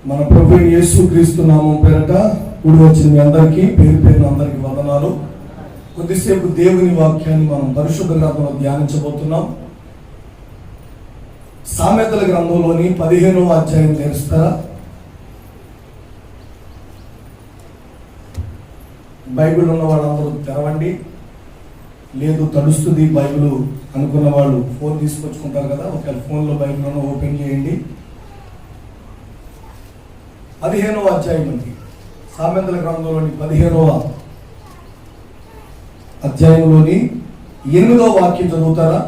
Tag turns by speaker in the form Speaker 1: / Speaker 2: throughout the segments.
Speaker 1: మన ప్రభు యేసుక్రీస్తు నామం పేరట కూడి వచ్చిన మీ అందరికీ పేరు పేరున అందరికీ వందనాలు. కొద్దిసేపు దేవుని వాక్యాన్ని మనం పరిశుద్ధ గ్రంథంలో ధ్యానించబోతున్నాం. సామెతల గ్రంథంలోని 15వ అధ్యాయం తెరుస్తారా? బైబిల్ ఉన్న వాళ్ళందరూ తెరవండి. లేదు తడుస్తుంది బైబిల్ అనుకున్న వాళ్ళు ఫోన్ తీసుకొచ్చుకుంటారు కదా, ఒకవేళ ఫోన్లో బైబిల్ ఓపెన్ చేయండి. 15వ అధ్యాయం అండి. సామెతల గ్రంథంలోని 15వ అధ్యాయంలోని 8వ వాక్యం చదువుతారా?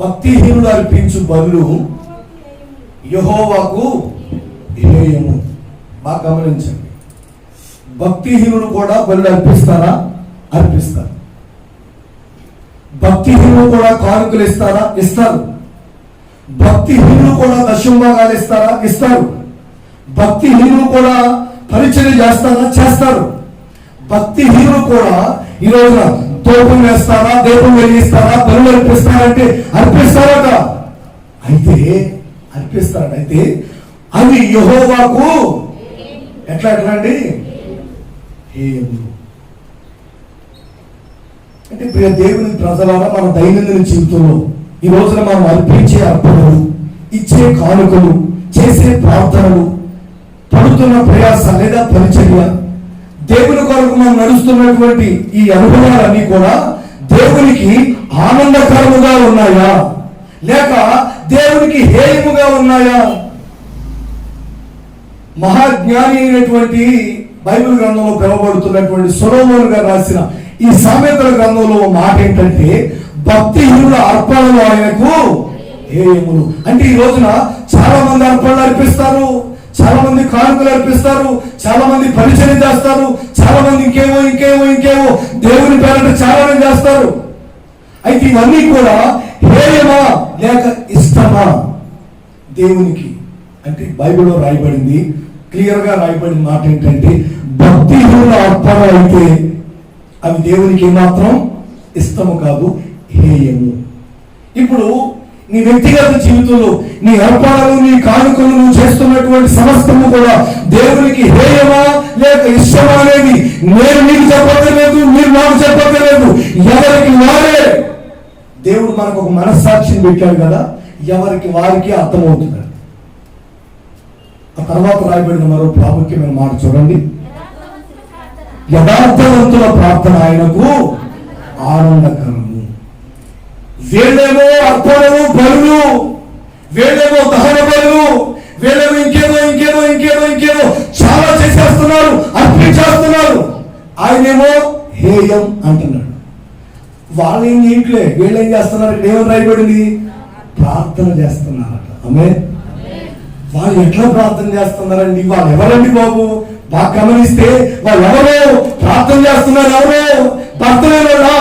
Speaker 1: భక్తిహీనుడు అర్పించు బలులు యెహోవాకు హేయము. బాగా గమనించండి. భక్తిహీనుడు కూడా బలులు అర్పిస్తారా? అర్పిస్తారు. భక్తిహీనుడు కూడా కానుకలు ఇస్తారా? ఇస్తారు. భక్తిహీనులు కూడా దశంభాగాలు ఇస్తారా? ఇస్తారు. భక్తిహీనులు కూడా పరిచర్య చేస్తారా? చేస్తారు. భక్తిహీనులు కూడా ఈ రోజున తోపం వేస్తారా? దీపం వెలిగిస్తారా? బలులు అర్పిస్తారంటే అర్పిస్తారట. అయితే అర్పిస్తారట. అయితే అవి యెహోవాకు ఎట్లా అండి? హేయము. అంటే ప్రియ దేవుని ప్రజలారా, మన దైనందిన జీవితంలో ఈ రోజున మనం అర్పించే అర్పణలు, ఇచ్చే కానుకలు, చేసే ప్రార్థనలు, పడుతున్న ప్రయాస లేదా పరిచర్య, దేవుని కొరకు మనం నడుస్తున్నటువంటి ఈ అనుభవాలన్నీ కూడా దేవునికి ఆనందకరముగా ఉన్నాయా లేక దేవునికి హేయముగా ఉన్నాయా? మహాజ్ఞాని అయినటువంటి బైబిల్ గ్రంథంలో పిలువబడుతున్నటువంటి సొలొమోను గారు రాసిన ఈ సామెతల గ్రంథంలో మాట ఏంటంటే, భక్తిహీనుల అర్పణలు ఆయనకు హేయములు. అంటే ఈ రోజున చాలా మంది అర్పణలు అర్పిస్తారు, చాలా మంది కానుకలు అర్పిస్తారు, చాలా మంది పరిచర్య చేస్తారు, చాలా మంది ఇంకేమో దేవుని పేరట చాలానే చేస్తారు. అయితే ఇవన్నీ కూడా హేయమా లేక ఇష్టమా దేవునికి? అంటే బైబిల్లో రాయబడింది, క్లియర్ గా రాయబడిన మాట ఏంటంటే, భక్తిహీనుల అర్పణ అయితే అవి దేవునికి ఏమాత్రం ఇష్టము కాదు, హేయము. ఇప్పుడు నీ వ్యక్తిగత జీవితంలో నీ అర్పణలు, నీ కానుకలు, నువ్వు చేస్తున్నటువంటి సమస్తము కూడా దేవునికి హేయమా లేక ఇష్టమా అనేది నేను నీకు చెప్పలేదు, మీరు నాకు చెప్పలేదు. ఎవరికి వారే దేవుడు మనకు ఒక మనస్సాక్షిని పెట్టాడు కదా, ఎవరికి వారికి అర్థమవుతుంది. ఆ తర్వాత రాయబడిన మరో ప్రాముఖ్యమైన మాట చూడండి. యథార్థవంతుల ప్రార్థన ఆయనకు ఆనందకరము. వీళ్ళేమో అర్పణలు, బలులు, వీళ్ళేమో దహన బలులు, వీళ్ళేమో ఇంకేదో చాలా చేసేస్తున్నారు, అర్పించేస్తున్నారు. ఆయనేమో హేయం అంటున్నాడు. వాళ్ళేం చేయట్లే, వీళ్ళేం చేస్తున్నారు? ఏమని రాయబడింది? ప్రార్థన చేస్తున్నారట. ఆమె వాళ్ళు ఎట్లా ప్రార్థన చేస్తున్నారండి? వాళ్ళు ఎవరండి బాబు? బాగా గమనిస్తే వాళ్ళు ఎవరో ప్రార్థన చేస్తున్నారు. ఎవరో భర్తలేనా?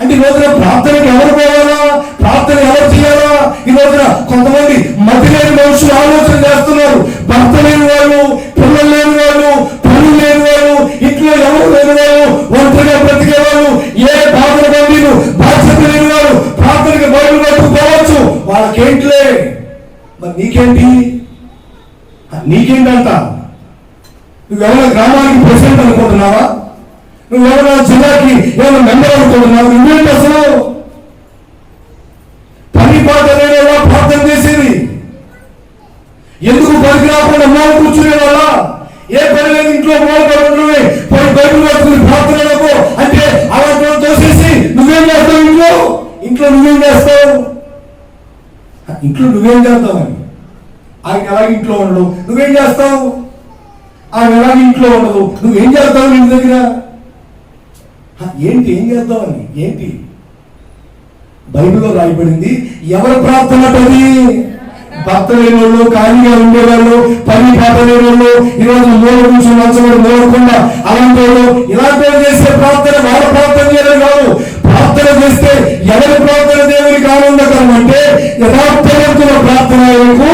Speaker 1: అంటే ఈ రోజున ప్రార్థనకి ఎవరు పోవాలా? ప్రార్థన ఎవరు చేయాలా? ఈ రోజున కొంతమంది మతి లేని మనుషులు ఆలోచన చేస్తున్నారు. భర్త లేని వాళ్ళు, పిల్లలు లేని వాళ్ళు, పనులు లేని వాళ్ళు, ఇంట్లో ఎవరు లేని వాళ్ళు, ఒంటరిగా బ్రతికే వాళ్ళు, ఏ బాధల బంధువులు, బాధ్యత లేని వాళ్ళు ప్రార్థనకి బయలు పట్టుకుపోవచ్చు. వాళ్ళకేంటిలే, మరి నీకేంటంట? నువ్వెవరైనా గ్రామానికి ప్రెసిడెంట్ అనుకుంటున్నావా? నువ్వెవరైనా జిల్లాకి ఏమైనా మెంబర్ అనుకుంటున్నావు? నువ్వేంటి అసలు? పని పాట లేనిలా ప్రార్థన చేసేది ఎందుకు? పనికి రాకుండా మూల కూర్చునే వాళ్ళ? ఏ పని లేదు, ఇంట్లో మూల పడుతున్నాయి, బయటకు పడుతుంది ప్రార్థనలకు అంటే అలా తోసేసి నువ్వేం చేస్తావు? ఇంట్లో నువ్వేం చేస్తావు? ఇంట్లో నువ్వేం చేస్తావని ఆయన ఎలాగ ఇంట్లో ఉండడు, నువ్వేం చేస్తావు? ఆయన ఎలాగ ఇంట్లో ఉండదు, నువ్వేం చేస్తావు? ఇంటి దగ్గర ఏంటి? ఏం చేద్దామని ఏంటి? బైబిల్లో రాయబడింది ఎవరి ప్రార్థన? అది భర్త లేని వాళ్ళు, ఖాళీగా ఉండేవాళ్ళు, పని పాట లేని వాళ్ళు, ఈరోజు మూల కూర్చొని మంచం మూలకుండా అలాంటి వాళ్ళు, ఇలాంటి వాళ్ళు చేసే ప్రార్థన వాళ్ళ ప్రార్థన చేయడం కాదు. ప్రార్థన చేస్తే ఎవరి ప్రార్థన దేవునికి ఆనందకరం అంటే యథార్థవంతుల ప్రార్థన ఆయనకు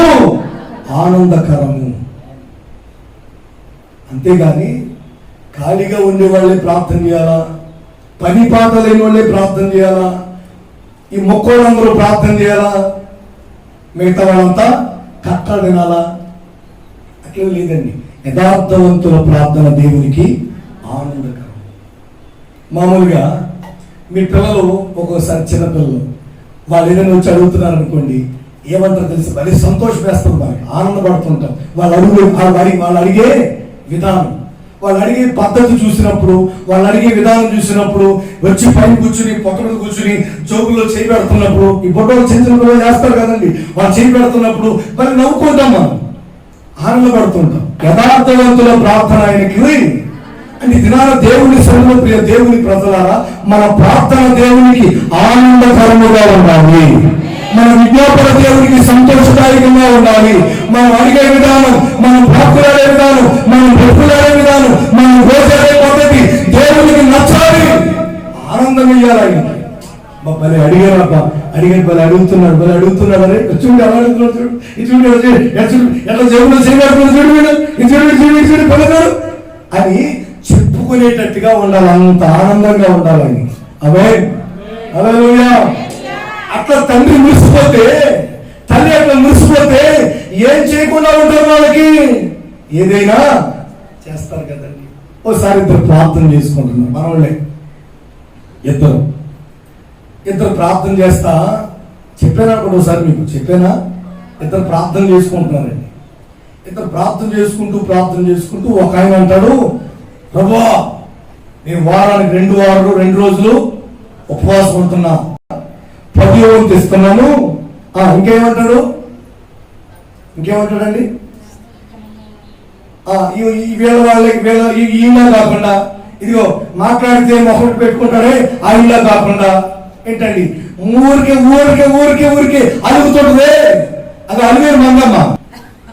Speaker 1: ఆనందకరము. అంతేగాని ఖాళీగా ఉండే వాళ్ళే ప్రార్థన చేయాలా? పని పాట లేని వాళ్ళే ప్రార్థన చేయాలా? ఈ మొక్కోళ్ళందరూ ప్రార్థన చేయాలా? మిగతా వాళ్ళంతా కట్టలు తినాలా? అట్లే లేదండి. యథార్థవంతుల ప్రార్థన దేవునికి ఆనందకరం. మామూలుగా మీ పిల్లలు ఒక్కోసారి చిన్నపిల్లలు వాళ్ళు ఏదైనా వచ్చి అడుగుతున్నారు అనుకోండి, ఏమంటారు తెలిసి మళ్ళీ సంతోషం వేస్తుంది, మనకి ఆనందపడుతుంటాం. వాళ్ళు అడిగే విధానం, వాళ్ళు అడిగే పద్ధతి చూసినప్పుడు, వాళ్ళు అడిగే విధానం చూసినప్పుడు, వచ్చి పైన కూర్చుని పొట్ట మీద కూర్చుని జోబుల్లో చేయి పెడుతున్నప్పుడు, ఈ బొట్టలు చిన్న చిన్న పిల్లలు చేస్తారు కదండి, వాళ్ళు చేయి పెడుతున్నప్పుడు మళ్ళీ నవ్వుకుంటాం, మనం ఆనందపడుతుంటాం. యథార్థవంతుల ప్రార్థన ఆయనకి అంటే దినాల దేవుని సన్నిధిలో ప్రియ దేవుని ప్రజలారా, మన ప్రార్థన దేవునికి ఆనందకరముగా ఉండాలి. మన విజ్ఞాపన దేవునికి సంతోషదాయకంగా ఉండాలి. మనం అడిగే విధానం, మనం ప్రార్థనడే విధానం, మనం బ్రతుకులాడే విధానం, మనం రోజే పద్ధతి దేవునికి నచ్చాలి, ఆనందం ఇయ్యాలి. భలే అడిగారు అబ్బా, భలే అడుగుతున్నాడు అరే చూడు ఎలా అడుగుతున్నాడు, చూడు ఇది చూడు ఎట్లా జేబులో చేయబడుతున్నాడు, చూడు పిల్లగారు అని చెప్పుకునేటట్టుగా ఉండాలి. అంత ఆనందంగా ఉండాలని. అవే హల్లెలూయా. అట్లా తండ్రి మురిసిపోతే, తల్లి అట్లా మురిసిపోతే ఏం చేయకుండా ఉంటారు? వాళ్ళకి ఏదైనా చేస్తారు కదండి. ఓసారి ఇద్దరు ప్రార్థన చేసుకుంటున్నారు, మన వాళ్ళే ఇద్దరు ప్రార్థన చేస్తా చెప్పాను అనుకోండి. ఒకసారి మీకు చెప్పానా? ఇద్దరు ప్రార్థన చేసుకుంటున్నారండి. ఇద్దరు ప్రార్థన చేసుకుంటూ ఒక ఆయన అంటాడు, ప్రభువా నేను వారానికి 2 రోజులు ఉపవాసం ఉంటున్నా, 10 వంతు ఇస్తున్నాను. ఇంకేమంటాడండి? ఈయన కాకుండా, ఇదిగో మాట్లాడితే మొహం పెట్టుకుంటాడే ఆ ఇలా కాకుండా ఏంటండి, ఊరికే అలుగుతుంటదే, అది అలివేరు మందమ్మ.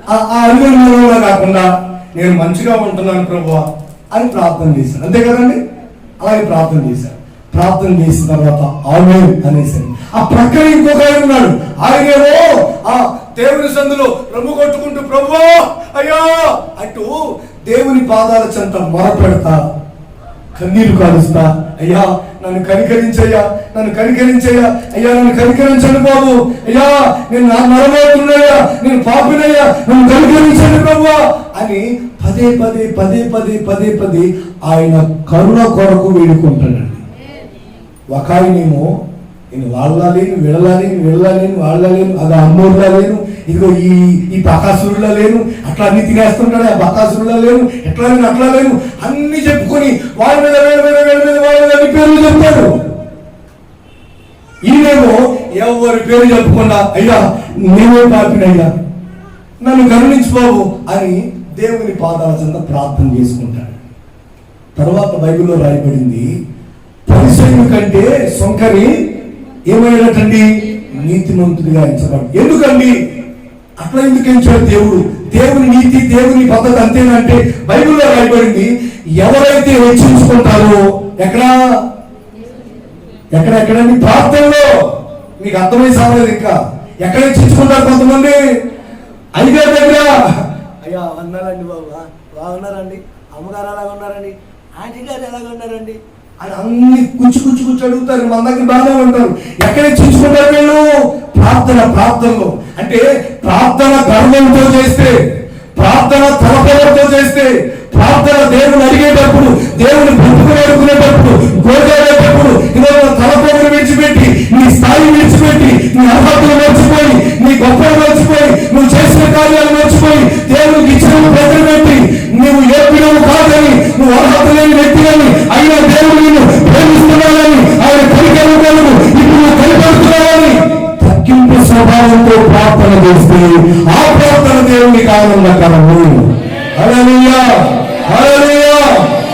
Speaker 1: ఆ అలివేరు మందంలో కాకుండా నేను మంచిగా ఉంటున్నాను ప్రభువా అని ప్రార్థన చేశాను. అంతే కదండి? అలాగే ప్రార్థన చేశాను. ప్రార్థన చేసిన తర్వాత ఆమేన్ అనేసాను. ఆ ప్రక్కన ఇంకొక ఆయన ఉన్నాడు. ఆయనేమో ఆ దేవుని సందులో రొమ్ము కొట్టుకుంటూ ప్రభువా అయ్యా అంటూ దేవుని పాదాల చెంత మొరపెడతా, కన్నీరు కాలుస్తా, అయ్యా నన్ను కనికరించయ్యా, అయ్యా నన్ను కనికరించండి బాబు, అయ్యా నేను నరమవుతున్నాయా, నేను పాపినయ్యా, నన్ను కనికరించండి ప్రభువా అని పదే ఆయన కరుణ కొరకు వేడుకుంటాడండి. ఒక ఆయనేమో నేను వాళ్ళలేను, అది అమ్మోర్లా లేను, ఇదిగో ఈ బకాసురులా లేను, అట్లా అన్ని తినేస్తుంటాడు, ఆ బకాసురులా లేను, అట్లా లేను అన్ని చెప్పుకొని వాళ్ళ మీద అన్ని పేర్లు చెప్తాడు. ఈయనేమో ఎవరి పేరు చెప్పకుండా అయ్యా నేనే పాపినయ్యా నన్ను కరుణించు బాబు అని దేవుని పాదాల చెంత ప్రార్థన చేసుకుంటాడు. తర్వాత బైబిల్లో రాయబడింది, పరిసయ్యుని కంటే సొంకరి ఏమైనటండి నీతిమంతుడిగా ఎంచబడి. ఎందుకండి అట్లా ఎందుకు ఎంచాడు దేవుడు? దేవుని నీతి, దేవుని పద్ధతి అంతేనంటే బైబిల్లో రాయబడింది, ఎవరైతే హెచ్చించుకుంటారో ఎక్కడండి ప్రార్థనలో. మీకు అర్థమై సాగలేదు ఇంకా. ఎక్కడ హెచ్చించుకుంటారు కొంతమంది? అయ్యగారి దగ్గర, అయ్యా అన్నారండి బాబు, బాగున్నారండి, అమ్మగారు అలాగ ఉన్నారండి, ఆంటీ గారు ఎలాగ ఉన్నారండి అని అన్ని కూర్చు అడుగుతారు. మన దగ్గర బాగానే ఉంటారు. ఎక్కడ హెచ్చించుకుంటారు వీళ్ళు? ప్రార్థనలో. అంటే ప్రార్థన గర్వంతో చేస్తే, ప్రార్థన తలపడంతో చేస్తే, ప్రార్థన దేవుని అడిగేటప్పుడు, దేవుని బ్రతుకుని అడుగునేటప్పుడు, గోజాడేటప్పుడు ఇవాళ తలపోగులు విడిచిపెట్టి, నీ స్థాయి విడిచిపెట్టి, నీ అర్హతలు మర్చిపోయి, నీ గొప్పలు మర్చిపోయి, నువ్వు చేసిన కార్యాలు మర్చిపోయి, దేవునికి ఇచ్చిన ప్రజలు పెట్టి, నువ్వు యోగ్యుడవు కాదని, నువ్వు అర్హత లేని వ్యక్తిని అయినా దేవుడు నిన్ను ప్రేమిస్తున్నాడని, ఆయన కలిగలుగుతాను ఇప్పుడు కనిపెడుతున్నాడని తగ్గింపు స్వభావంతో ప్రార్థన చేస్తే ఆ ప్రార్థన దేవునికి ఆనందకరము. హల్లెలూయా.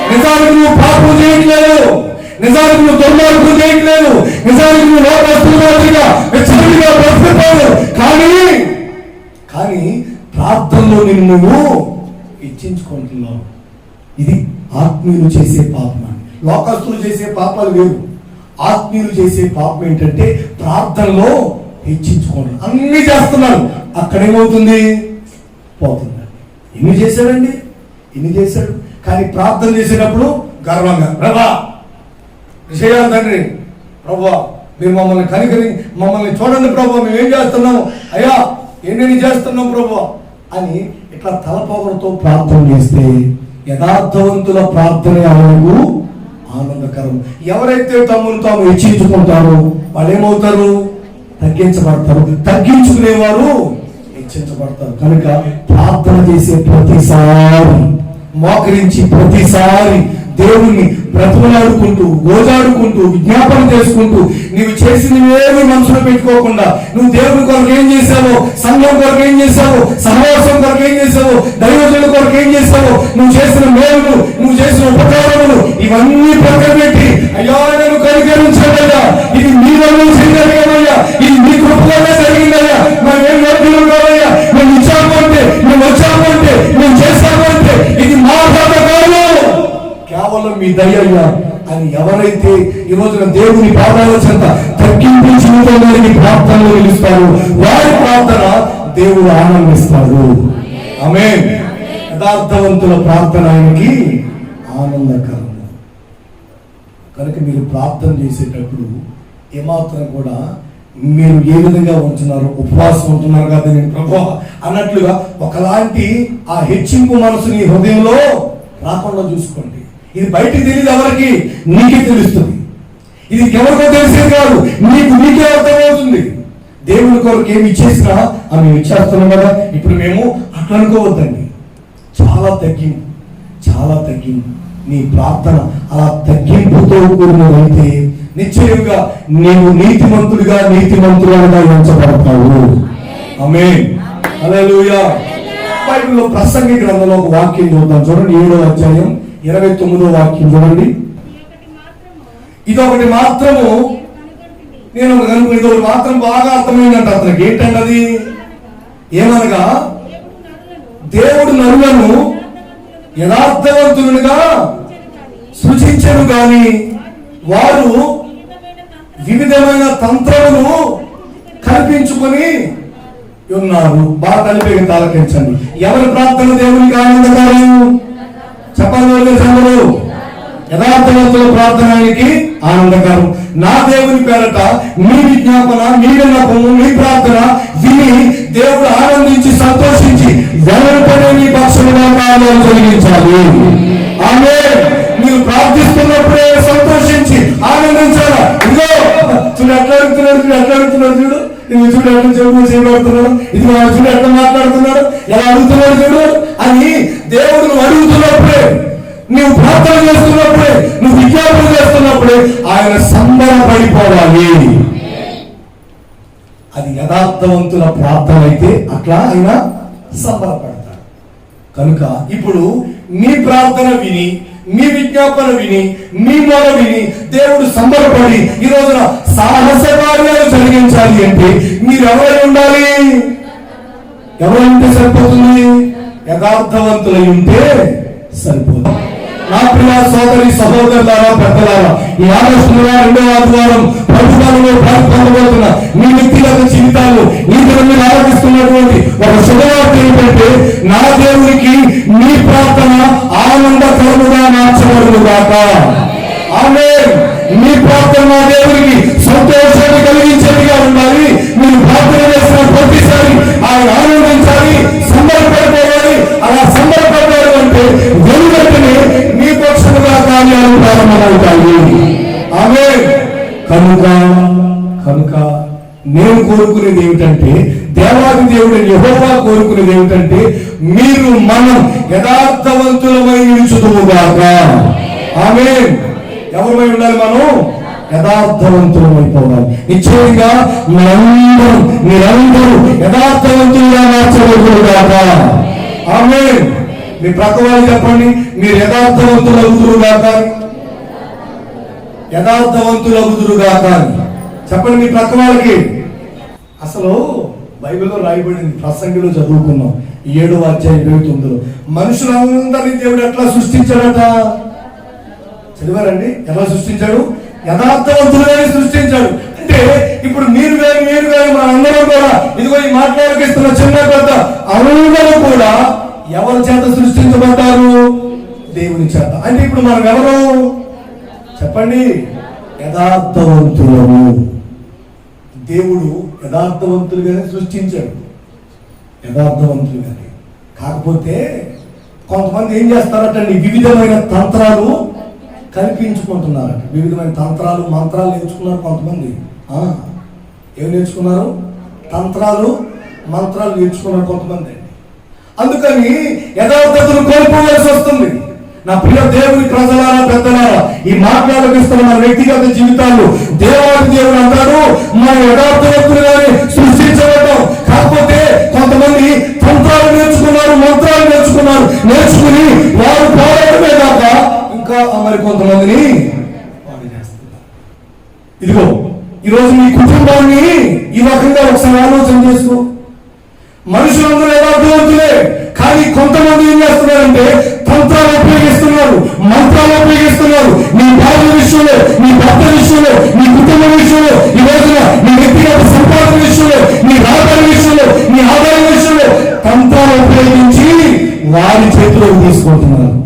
Speaker 1: నిజానికి నువ్వు పాపం చేయట్లేదు, నిజానికి నువ్వు దుర్మార్గం చేయట్లేదు, నిజానికి నువ్వు లోకస్తుగా వెచ్చగా బ్రతుకుతావు, కానీ ప్రార్థనలో నిన్ను నువ్వు ఇచ్చించుకుంటున్నావు. ఇది ఆత్మీయులు చేసే పాపం. లోకస్తులు చేసే పాపాలు వేరు. ఆత్మీయులు చేసే పాపం ఏంటంటే ప్రార్థనలో హెచ్చించుకోండి. అన్ని చేస్తున్నారు, అక్కడేమవుతుంది? పోతుంది. ఎన్ని చేశాడు కానీ ప్రార్థన చేసేటప్పుడు గర్వంగా, ప్రభా విషయాలు తండ్రి, ప్రభా మీరు మమ్మల్ని చూడండి ప్రభా, మేము ఏం చేస్తున్నాము, అయ్యా ఏంటి చేస్తున్నావు ప్రభు అని ఇట్లా తలపొగలతో ప్రార్థన చేస్తే యథార్థవంతుల ప్రార్థన ఆయనకు ఆనందకరం. ఎవరైతే తమను తాము హెచ్చించుకుంటారో వాళ్ళు ఏమవుతారు? తగ్గించబడతారు. తగ్గించుకునేవారు హెచ్చించబడతారు. కనుక ప్రార్థన చేసే ప్రతిసారి, మోకరించి ప్రతిసారి దేవుణ్ణి బ్రతుకులాడుకుంటూ, గోజాడుకుంటూ, విజ్ఞాపన చేసుకుంటూ, నీవు చేసినవేమి మనసులో పెట్టుకోకుండా, నువ్వు దేవుని కొరకు ఏం చేశావో, సంఘం కొరకు ఏం చేశావో, సహవాసం కొరకు ఏం చేశావో, దైవజనుల కొరకు ఏం చేశావో, నువ్వు చేసిన మేలులు, నువ్వు చేసిన ఉపకారములు ఇవన్నీ పక్కన పెట్టి, అయ్యా నేను కనికరించాడయ్యా, ఇది నీ వల్ల జరిగిందయ్యా, ఇది నీ కృపగా జరిగిందయ్యా, మనం ఏం యోగ్యులు కాదయ్యా, మేము ఇచ్చామంటే, మేము వచ్చామంటే, మేము చేశామంటే ఇది మా బాధ కాదు, కేవలం మీ దయ్యయ్యా అని ఎవరైతే ఈ రోజున దేవుని పాదాల చెంత తగ్గింపించుకుని ప్రార్థనలు నిలుస్తారు, వారి ప్రార్థన దేవుడు ఆనందిస్తాడు. ఆమేన్. యథార్థవంతుల ప్రార్థన ఆయనకి ఆనందకరం. కనుక మీరు ప్రార్థన చేసేటప్పుడు ఏమాత్రం కూడా మీరు ఏ విధంగా ఉంటున్నారు, ఉపవాసం ఉంటున్నారు కదా నేను ప్రభు అన్నట్లుగా ఒకలాంటి ఆ హెచ్చింపు మనసుని హృదయంలో రాకుండా చూసుకోండి. ఇది బయటికి తెలియదు ఎవరికి, నీకే తెలుస్తుంది. ఇది ఎవరికో తెలిసేది కాదు, నీకే అర్థమవుతుంది. దేవుని కొరకు ఏమి ఇచ్చేసినా మేము ఇచ్చేస్తున్నాం కదా, ఇప్పుడు మేము అట్లా అనుకోవద్దండి. చాలా తగ్గింపు నీ ప్రార్థన అలా తగ్గింపుతో కూడినదైతే నిశ్చయంగా నీవు నీతిమంతులుగా ఎంచబడతావు. ఆమేన్. హల్లెలూయా. బైబిల్లో ప్రసంగి గ్రంథంలో ఒక వాక్యం చూద్దాం. చూడండి 7వ అధ్యాయం 29వ వాక్యం చూడండి. ఇదొకటి మాత్రము నేను కనుక ఇదొకటి మాత్రం బాగా అర్థమైందంట అతనికి. ఏంటంటే అది ఏమనగా, దేవుడు నరులను యథార్థవంతులుగా సృజించరు గాని వారు వివిధమైన తంత్రములు కల్పించుకొని ఉన్నారు. బాగా కలిపి తాలకించండి. ఎవరి ప్రార్థన దేవునికి ఆనందకరం? చెప్పాలి సంగరు. యథార్థవంతుల ప్రార్థనానికి ఆనందకరం. నా దేవుని పేరట మీ విజ్ఞాపన, మీ విన్నపము, మీ ప్రార్థన విని దేవుడు ఆనందించి సంతోషించి వెనపడే మీ పక్షముగా కార్యాలు జరిగించాలి. ఆమేన్. మీరు ప్రార్థిస్తున్నప్పుడే సంతోషించి ఆనందించాలా. ఇదిగో చూడు ఎట్లా అడుగుతున్నాడు చూడు, ఇది చూడు ఎట్లా చేయబడుతున్నాడు, ఇది చూడు ఎట్లా మాట్లాడుతున్నాడు, ఎలా అడుగుతున్నాడు చూడు అని దేవుడు నువ్వు అడుగుతున్నప్పుడే, నువ్వు ప్రార్థన చేస్తున్నప్పుడే, నువ్వు విజ్ఞాపన చేస్తున్నప్పుడే ఆయన సంబరపడిపోవాలి. అది యథార్థవంతుల ప్రార్థన అయితే అట్లా ఆయన సంబరపడతాడు. కనుక ఇప్పుడు మీ ప్రార్థన విని, మీ విజ్ఞాపన విని, మీ మొర విని దేవుడు సంబరపడి ఈ రోజున సాహస కార్యాలు జరిగించాలి అంటే మీరు ఎవరై ఉండాలి? ఎవరైతే సరిపోతుంది? యథార్థవంతులై ఉంటే సరిపోతుంది. నా ప్రియ సోదరి సహోదరులారా, పెద్దలారా, ఈ ఆగస్టు 2వ ఆదివారం ప్రభుత్వంలో పొందబోతున్న మీ వ్యక్తిగత జీవితాలు ఈ మీరు ఆలోచిస్తున్నటువంటి ఒక శుభవార్త ఏంటంటే, నా దేవునికి మీ ప్రార్థన ఆనందకరముగా మార్చబడును గాక. ఆమేన్. మీ ప్రార్థన నా దేవునికి సంతోషాన్ని కలిగించేదిగా ఉండాలి. మీరు ప్రార్థన చేసిన ప్రతిసారి ఆయన ఆనందించాలి, సంబరపడిపోవాలి. అలా సంబరపడ్డారు అంటే వెనువెంటనే మీ పక్షముగా కార్యాలు ప్రారంభమవుతాయి. ఆమేన్. కనుక నేను కోరుకునేది ఏమిటంటే, దేవాది దేవుడు యెహోవా కోరుకునేది ఏమిటంటే, మనం యథార్థవంతులమై నిలుచుదుముగాక. ఆమేన్. ఎవరమై ఉండాలి? మనం యథార్థవంతులమైపోవాలి. నిశ్చయంగా మీరందరూ యథార్థవంతులుగా మార్చబడుదురుగాక. ఆమేన్. మీ ప్రక్క వాళ్ళు చెప్పండి, మీరు యథార్థవంతులగుదురుగాక. చెప్పండి మీ ప్రక్క వాళ్ళకి. అసలు బైబిల్లో రాయబడింది, ప్రసంగిలో చదువుకున్నాం 7వ అధ్యాయం 29లో మనుషులందరినీ దేవుడు ఎట్లా సృష్టించాడట? చదివారండి? ఎలా సృష్టించాడు? యథార్థవంతులుగానే సృష్టించాడు. అంటే ఇప్పుడు మీరు కానీ మనందరం కూడా, ఇదిగో ఈ మాట్లాడిస్తున్న చిన్న పెద్ద అందరూ కూడా ఎవరి చేత సృష్టించబడ్డారు? దేవుని చేత. అంటే ఇప్పుడు మనం ఎవరు చెప్పండి? యథార్థవంతులము. దేవుడు యథార్థవంతులుగానే సృష్టించాడు. యథార్థవంతులు కానీ. కాకపోతే కొంతమంది ఏం చేస్తారటండి, వివిధమైన తంత్రాలు కల్పించుకుంటున్నారట. వివిధమైన తంత్రాలు మంత్రాలు నేర్చుకున్నారు కొంతమంది. ఏం నేర్చుకున్నారు? తంత్రాలు మంత్రాలు నేర్చుకున్నారు కొంతమంది. అందుకని యథార్థతను కోల్పోవాల్సి వస్తుంది. నా ప్రియ దేవుని ప్రజలారా, పెద్దలారా, ఈ మాట్లాడపిస్తున్న మన వ్యక్తిగత జీవితాలు దేవాది దేవుడు అంటారు మనం యథార్థవంతులుగానే సృష్టించబడ్డాం. కాకపోతే కొంతమంది తంత్రాలు నేర్చుకున్నారు, మంత్రాలు నేర్చుకుని వారు పోరాడమే కాక ఇంకా మరి కొంతమందిని వాడు చేస్తున్నారు. ఇదిగో ఈరోజు మీ కుటుంబాన్ని ఈ రకంగా ఒకసారి ఆలోచన చేసుకో. మనుషులందరూ యథార్థవంతులే, కానీ కొంతమంది ఏం చేస్తున్నారంటే తంత్రాలు ఉపయోగిస్తున్నారు, మంత్రాలు ఉపయోగిస్తున్నారు. నీ భార్య విషయంలో, నీ భర్త విషయంలో, నీ కుటుంబం విషయంలో, ఈ రోజున నీ వ్యక్తిగత సంపాదన విషయంలో, నీ రాబడి విషయంలో, నీ ఆదాయం విషయంలో తంత్రాలు ఉపయోగించి వారి చేతిలోకి తీసుకుంటున్నారు.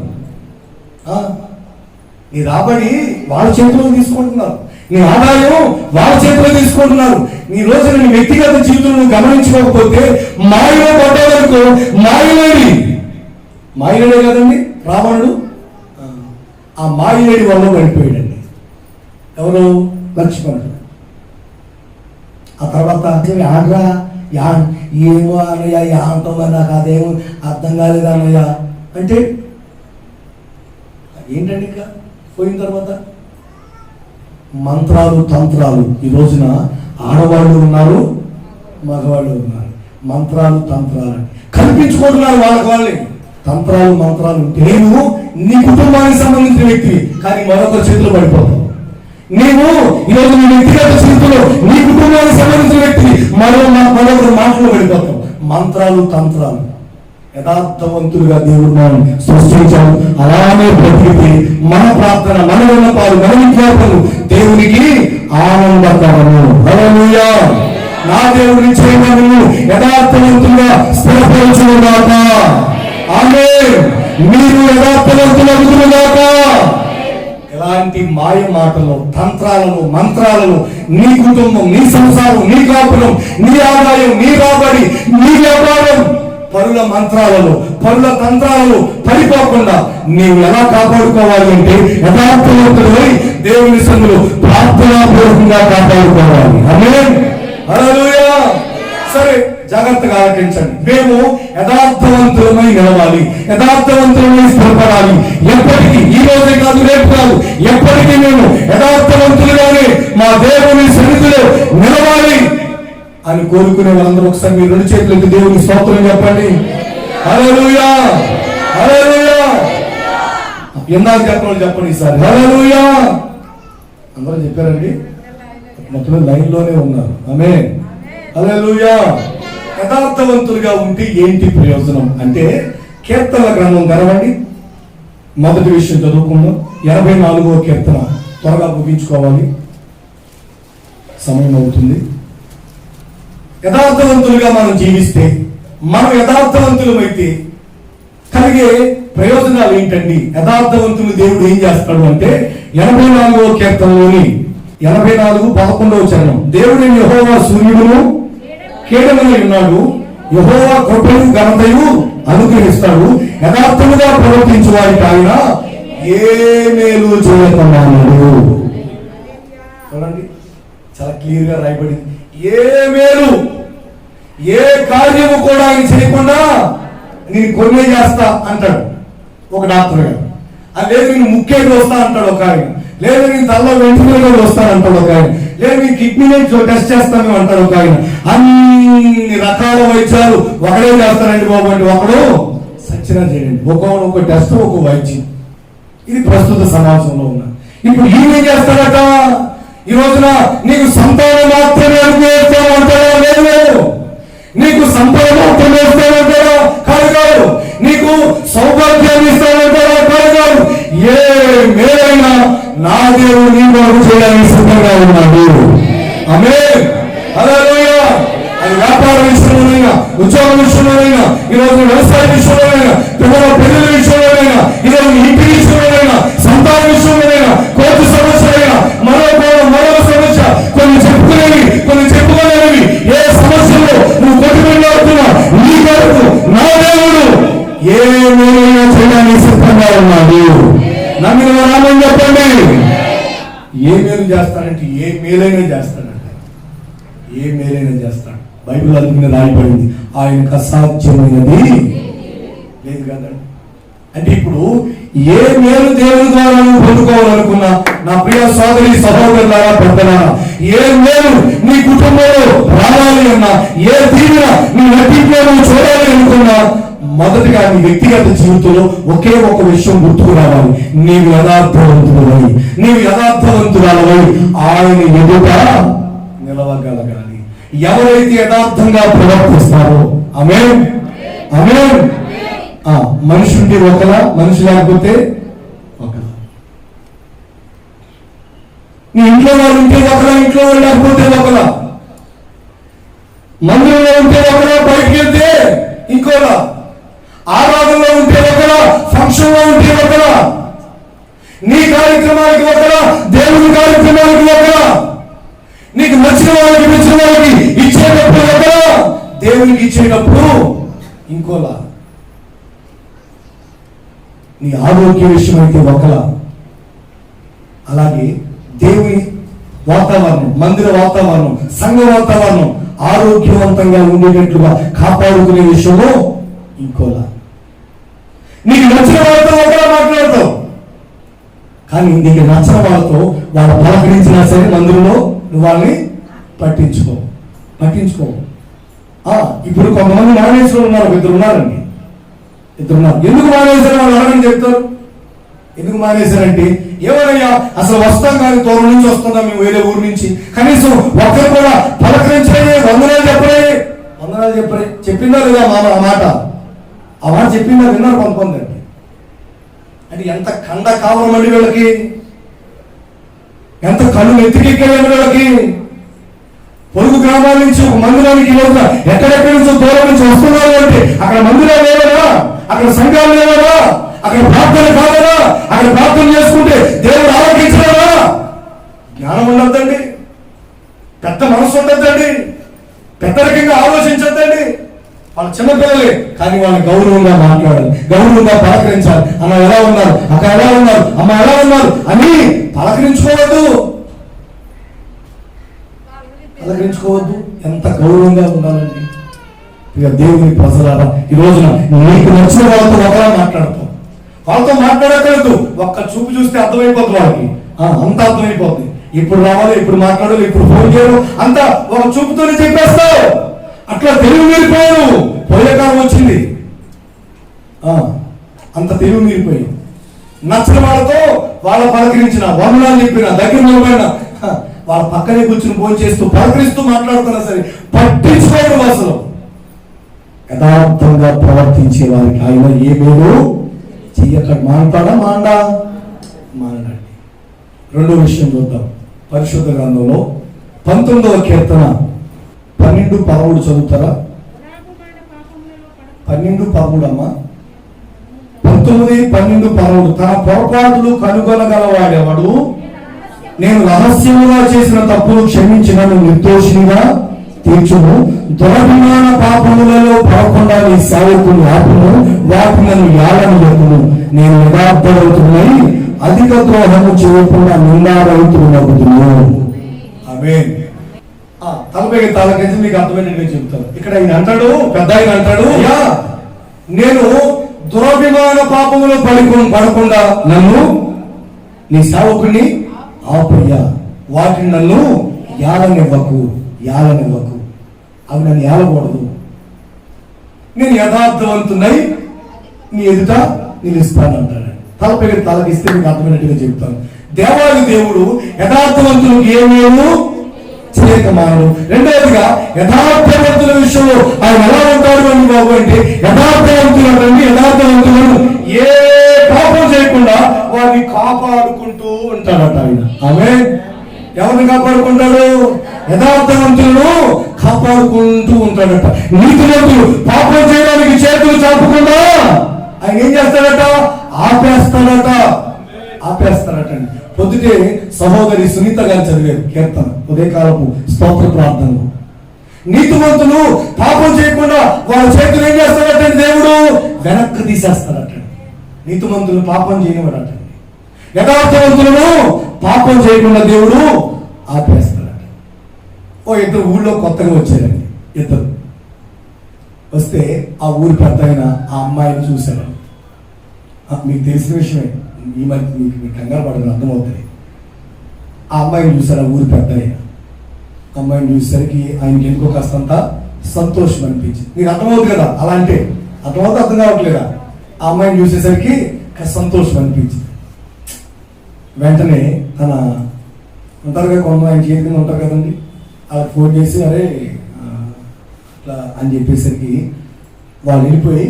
Speaker 1: నీ రాబడి వాళ్ళ చేతిలోకి తీసుకుంటున్నారు, నీ ఆదాయం వాళ్ళ చేతిలో తీసుకుంటున్నారు. నీ రోజు నీ వ్యక్తిగత జీవితం నువ్వు గమనించుకోకపోతే మాయలో పడ్డావనుకో, మాయలేడే కదండి రావణుడు. ఆ మాయలేడి వల్ల పడిపోయాడండి. ఎవరు? లక్ష్మణుడు. ఆ తర్వాత ఆగ్రా ఏమో అన్నయ్య యాంటో నాకు అదేమో అర్థం కాలేదు అన్నయ్య అంటే ఏంటండి? ఇంకా పోయిన తర్వాత మంత్రాలు తంత్రాలు. ఈ రోజున ఆడవాళ్ళు ఉన్నారు, మగవాళ్ళు ఉన్నారు. మంత్రాలు తంత్రాలు కల్పించుకుంటున్నారు వాళ్ళకి వాళ్ళే. తంత్రాలు మంత్రాలు ఉంటే నేను నీ కుటుంబానికి సంబంధించిన వ్యక్తి, కానీ మరొకరి చేతిలో పడిపోతావు. నీవు ఈరోజు నీ వ్యక్తిగత జీవితంలో నీ కుటుంబానికి సంబంధించిన వ్యక్తి మరొకరి మాటలో పడిపోతావు. మంత్రాలు తంత్రాలు. యథార్థవంతులుగా దేవుడు మనం సృష్టించాము. అలానే బ్రతికితే మన ప్రార్థన, మన విన్నపాలు, మన విజ్ఞాపనలు దేవునికి ఆనందకరము. హల్లెలూయా. నా దేవుడి చేయమను యథార్థవంతులుగా స్థిరపరచుగాక. ఆమేన్. మీరు యథార్థవంతులుగాక. ఎలాంటి మాయ మాటలు, తంత్రాలను, మంత్రాలను నీ కుటుంబం, నీ సంసారం, నీ కాపురం, నీ ఆదాయం, నీ రాబడి, నీ వ్యాపారం పరుల మంత్రాలలో, పరుల తంత్రాలలో పడిపోకుండా నీవు ఎలా కాపాడుకోవాలి అంటే యథార్థవంతుడై దేవుని సన్నిధిలో ప్రార్థనాపూర్వకంగా కాపాడుకోవాలి. ఆమేన్. హల్లెలూయా. సరే, జాగ్రత్తగా ఆలకించండి. మేము యథార్థవంతులమై నిలవాలి, యథార్థవంతులమై స్థిరపడాలి. ఎప్పటికీ, ఈ రోజే కాదు, రేపు కాదు, ఎప్పటికీ మేము యథార్థవంతులుగానే మా దేవుని సన్నిధిలో నిలవాలి అని కోరుకునే వాళ్ళందరూ ఒకసారి మీరు రెండు చేతులకి దేవుని స్తోత్రం చెప్పండి. హల్లెలూయా, హల్లెలూయా. ఎందాక చెప్పండి ఈసారి హల్లెలూయా. అందరూ చెప్పారండి, మొత్తం లైన్లోనే ఉన్నారు. ఆమేన్. హల్లెలూయా. యథార్థవంతులుగా ఉంటే ఏంటి ప్రయోజనం అంటే కీర్తనల గ్రంథం తెరవండి. మొదటి విషయం చదువుకుందాం. 84వ కీర్తన. త్వరగా ముగించుకోవాలి, సమయం అవుతుంది. యథార్థవంతులుగా మనం జీవిస్తే, మనం యథార్థవంతులమైతే కలిగే ప్రయోజనాలు ఏంటండి? యథార్థవంతులు దేవుడు ఏం చేస్తాడు అంటే 84వ కీర్తనలోని 84:11వ చరణం. దేవుడు యెహోవా సూర్యుడును కేడమునై ఉన్నాడు, యెహోవా కృపయు ఘనతయు అనుగ్రహిస్తాడు, యథార్థముగా ప్రవర్తించు వారికి ఆయన ఏ మేలు చేయకమానడు. చూడండి, చాలా క్లియర్ గా రాయబడింది. ఏ మేలు, ఏ కార్యము కూడా ఆయన చేయకుండా నేను కొన్నే చేస్తా అంటాడు ఒక డాక్టర్ గారు. లేదు నేను ముక్కేది వస్తా అంటాడు ఒక ఆయన. లేదు నేను తలలో వెంట్రుకలు వస్తానంటాడు ఒక ఆయన. లేదు నేను కిడ్నీ టెస్ట్ చేస్తాను అంటాడు ఒక ఆయన. అన్ని రకాల వైద్యాలు ఒకడే చేస్తానండి బాబు అంటే ఒకడు సచ్చినా చేయండి. ఒక టెస్ట్, ఒక వైద్యం. ఇది ప్రస్తుత సమాజంలో ఉన్న. ఇప్పుడు ఈయనేం చేస్తాడట? ఈ రోజున నీకు సంతానం మాత్రమే అనుభవిస్తామంటారా? లేదు. నీకు సంపద మాత్రమే ఇస్తానంటారా? కాదు. నీకు సౌభాగ్యాన్ని ఇస్తానంటారా? కాదు. ఏ మేలైనా నా దేవుడు నీ కొరకు చేయడానికి సిద్ధంగా ఉన్నాడు. ఆమేన్. హల్లెలూయా. అది వ్యాపార విషయంలోనైనా, ఉద్యోగ విషయంలోనైనా, ఈరోజు వ్యవసాయ విషయంలోనైనా, పిల్లల పెళ్లి విషయంలోనైనా, ఈరోజు ఇంటి విషయంలోనైనా, సంతాన విషయంలోనైనా, కోర్టు సమస్యలైనా, మరో సమస్య, కొన్ని చెప్పుకోలేవి, కొన్ని చెప్పుకోలేవి, ఏ సమస్యలో నువ్వు కొట్టుబడి అవుతున్నా నీకు చేస్తాడంటే ఏ మేలైనా చేస్తాడంట, ఏ మేలైనా చేస్తాడు. బైబిల్ అందుకునే రాయబడింది, ఆయనకు అసాధ్యమైనది లేదు కదండి. అంటే ఇప్పుడు ఏ మేలు దేవుని ద్వారా నువ్వు పొందుకోవాలనుకున్నా నా ప్రియ సోదరి సహోదరులారా పెద్దలారా, ఏ మేలు నీ కుటుంబంలో రావాలి అన్నా, ఏ దీవెన నీ నటింట్లో నువ్వు చూడాలి అనుకున్నా, మొదటిగా నీ వ్యక్తిగత జీవితంలో ఒకే ఒక విషయం గుర్తుకు రావాలి, నీవు యథార్థవంతుడవై, నీవు యథార్థవంతురాలవై ఆయన ఎదుట నిలవగలగాలి. ఎవరైతే యథార్థంగా ప్రవర్తిస్తారో, ఆమేన్ ఆమేన్. మనిషి ఉంటే ఒకలా, మనిషి లేకపోతే ఒకలా. నీ ఇంట్లో వాళ్ళు ఉంటే ఒకలా, ఇంట్లో వాళ్ళు లేకపోతే ఒకలా. మందిరంలో ఉంటే ఒకలా, బయటికి వెళ్తే ఇంకోలా. ఆరాధనలో ఉంటే ఒకలా, ఫంక్షన్ లో ఉంటే ఒకలా. నీ కార్యక్రమానికి ఒకలా, దేవుని కార్యక్రమానికి ఒకలా. నీకు నచ్చిన వాళ్ళకి మెచ్చిన వాళ్ళకి ఇచ్చేటప్పుడు ఒకలా, దేవునికి ఇచ్చేటప్పుడు ఇంకోలా. నీ ఆరోగ్య విషయం అయితే ఒకలా. అలాగే దేవుని వాతావరణం, మందిర వాతావరణం, సంఘ వాతావరణం ఆరోగ్యవంతంగా ఉండేటట్లుగా కాపాడుకునే విషయంలో ఇంకోలా. నీకు నచ్చిన వాళ్ళతో ఒకలా మాట్లాడతావు, కానీ నీకు నచ్చిన వాళ్ళతో వాళ్ళు పలకరించినా సరే మందిరంలో నువ్వు వాళ్ళని పట్టించుకో. ఇప్పుడు కొంతమంది మానేశ్వరులు ఉన్నారు, ఇద్దరు ఉన్నారండి. ఎందుకు మానేశారు వాళ్ళు అడగని చెప్తారు. ఎందుకు మానేశారంటే, ఏమనయ్యా అసలు వస్తాం కానీ తోరు నుంచి వస్తున్నాం మేము వేరే ఊరు నుంచి, కనీసం ఒక్కరు కూడా పలకరించలే, వందనాలు చెప్పరే. చెప్పిందా లేదా ఆ మాట చెప్పిందా విన్నారు కొంతమంది అండి. అంటే ఎంత కండ కావడం అండి వీళ్ళకి, ఎంత కళ్ళు ఎత్తికెక్కాయండి వీళ్ళకి. పొరుగు గ్రామాల నుంచి ఒక మందిరానికి ఈరోజు ఎక్కడెక్కడి నుంచో దూరం నుంచి వస్తున్నారు అంటే అక్కడ మందిరాలు లేవరా, అక్కడ సంఘాలు లేవరా, అక్కడ ప్రార్థన కాదరా, అక్కడ ప్రార్థన చేసుకుంటే దేవుడు ఆరోగ్యించరా. జ్ఞానం ఉండద్దండి, పెద్ద మనసు ఉండద్దండి, పెద్దరికంగా ఆలోచించద్దండి. వాళ్ళ చిన్నపిల్లలే, కానీ వాళ్ళని గౌరవంగా మాట్లాడాలి, గౌరవంగా పలకరించాలి. అన్న ఎలా ఉన్నారు, అక్క ఎలా ఉన్నారు, అమ్మ ఎలా ఉన్నారు అని పలకరించుకోవద్దు. ఎంత గౌరవంగా ఉండాలండి. ఇక దేవుని ప్రజలారా, ఈ రోజున నీకు నచ్చిన వాళ్ళతో ఒకలా మాట్లాడతాం, వాళ్ళతో మాట్లాడకూడదు. ఒక్క చూపు చూస్తే అర్థమైపోతుంది వాళ్ళకి, అంత అర్థమైపోతుంది. ఇప్పుడు రావాలి, ఇప్పుడు మాట్లాడాలి, ఇప్పుడు ఫోన్ చేయడం అంతా ఒక చూపుతోనే చెప్పేస్తావు. అట్లా తెలివి మీరిపోయాను, పోయే కాలం వచ్చింది. అంత తెలివి మీరిపోయాను. నచ్చిన వాళ్ళతో వాళ్ళ పలకరించిన, వందనాలు చెప్పిన, దగ్గర నిలబడిన, వాళ్ళ పక్కనే కూర్చుని ఫోన్ చేస్తూ పలకరిస్తూ మాట్లాడుతున్నా సరే పట్టించుకోవడం. అసలు యథార్థంగా ప్రవర్తించే వారికి ఆయన ఏ మేలు చెయ్యక మానండి. రెండో విషయం చూద్దాం. పరిశుద్ధ గ్రంథంలో 19వ కీర్తన 12-13 చదువుతారా? 12-13 అమ్మా. 19-12-13. తన పొరపాటులు కనుగొనగలవాడేవాడు, నేను రహస్యముగా చేసిన తప్పులు క్షమించిన నిర్దోషినిగా తీర్చును, దురభిమాన పాపములలో పడకుండా నీ సేవకుని ఆపును, వాటిని నన్ను యాలనెత్తును. నేను యథార్థవంతుడై అధిక ద్రోహము చేయకుండా నిందారహితుడనగుదును. ఆమేన్. తలపైకి తాళకించి మీకు అర్థమైనట్టుగా చెప్తాను. ఇక్కడ ఆయన అంటాడు, పెద్ద ఆయన అంటాడు, నేను దురభిమాన పాపములో పడకుండా నన్ను నీ సేవకుని ఆపయ్యా, వాటిని నన్ను యాలనివ్వకు. అవి నన్ను ఏలకూడదు. నేను యథార్థవంతునై నీ ఎదుట నిలుస్తానంటాడు. తలపైకి తలకిస్తే మీకు అర్థమైనట్టుగా చెప్తాను. దేవాది దేవుడు యథార్థవంతులకు ఏమేమో చేయక మానడు. రెండవదిగా యథార్థవంతుల విషయంలో ఆయన ఎలా ఉంటాడు అని బాబు అంటే, యథార్థవంతులను ఏ పాపం చేయకుండా వారిని కాపాడుకుంటూ ఉంటాడట ఆయన. ఆమేన్. ఎవరిని కాపాడుకుంటాడు? యథార్థవంతులను కాపాడుకుంటూ ఉంటాడట. నీతిమంతులు పాపం చేయడానికి చేతులు చాపకుండా ఆయన ఏం చేస్తాడట? ఆపేస్తాడటండి. పొద్దుటే సహోదరి సునీత గారు చదివారు కీర్తన ఉదయకాలపు స్తోత్ర ప్రార్థనలు. నీతిమంతులు పాపం చేయకుండా వాళ్ళ చేతులు ఏం చేస్తాడటండి? దేవుడు వెనక్కి తీసేస్తాడటండి. నీతిమంతులు పాపం చేయనివాడటండి. యథార్థవంతులను పాపం చేయకుండా దేవుడు ఆపేస్తాడు. ఓ ఇద్దరు ఊళ్ళో కొత్తగా వచ్చారండి. ఇద్దరు వస్తే ఆ ఊరి పెద్ద ఆయన ఆ అమ్మాయిని చూశాడు. మీకు తెలిసిన విషయమే, ఈ మధ్య మీకు కంగారు పడదని అర్థమవుతుంది. ఆ అమ్మాయిని చూశారు ఆ ఊరి పెద్ద ఆయన. అమ్మాయిని చూసేసరికి ఆయనకి ఎందుకో కాస్తంత సంతోషం అనిపించింది. మీకు అర్థమవుతుంది కదా, అలా అంటే అర్థమవుతుంది, అర్థం కావట్లేదా? ఆ అమ్మాయిని చూసేసరికి సంతోషం అనిపించింది. వెంటనే తన ఉంటారు కదా కొంత ఆయన చేతి కింద ఉంటారు కదండి, అలా ఫోన్ చేసి అరే అట్లా అని చెప్పేసరికి వాళ్ళు వెళ్ళిపోయి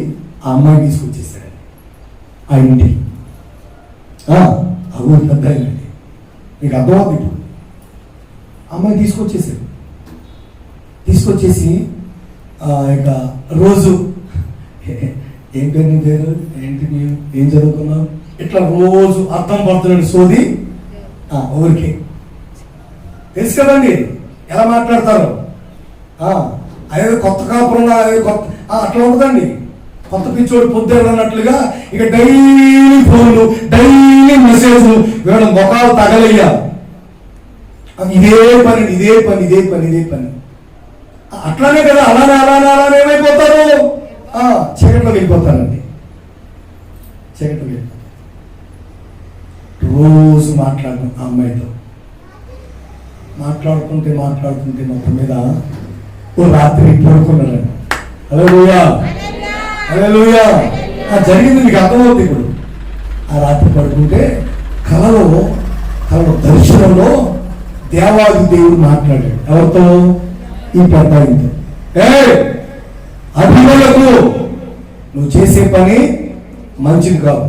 Speaker 1: ఆ అమ్మాయిని తీసుకొచ్చేసారండి ఆ ఇంటికి. ఆ ఊరి పెద్ద ఆయనండి. మీకు అర్థమవుతుంది. అమ్మాయి తీసుకొచ్చేసి ఇక రోజు ఏం పేరు నీ పేరు ఏంటి మీరు ఏం చదువుకున్నావు ఇట్లా రోజు అర్థం పడుతున్నాడు సోది ఊరికి. తెలుసు కదండి ఎలా మాట్లాడతారు. అదే కొత్త కాపురంగా అదే కొత్త అట్లా ఉంటుందండి. కొత్త పిచ్చోడు పొద్దురు అన్నట్లుగా ఇక డైలీ ఫోన్లు డైలీ మెసేజ్లు వీళ్ళ మొఖాలు తగలయ్యా. ఇదే పని అట్లానే కదా. అలానే ఏమైపోతారు, చీకట్లో వెళ్ళిపోతారండి. రోజు మాట్లాడడం ఆ అమ్మాయితో మాట్లాడుతుంటే మొత్తం మీద ఓ రాత్రి పడుకున్నారండి. హల్లెలూయా జరిగింది. మీకు అర్థమవుతుంది. ఇప్పుడు ఆ రాత్రి పడుకుంటే కలలో దర్శనంలో దేవాది దేవుడు మాట్లాడాడు. ఎవరితో? ఈ పెద్ద ఆయనతో. అభిమలకు నువ్వు చేసే పని మంచిది కాదు.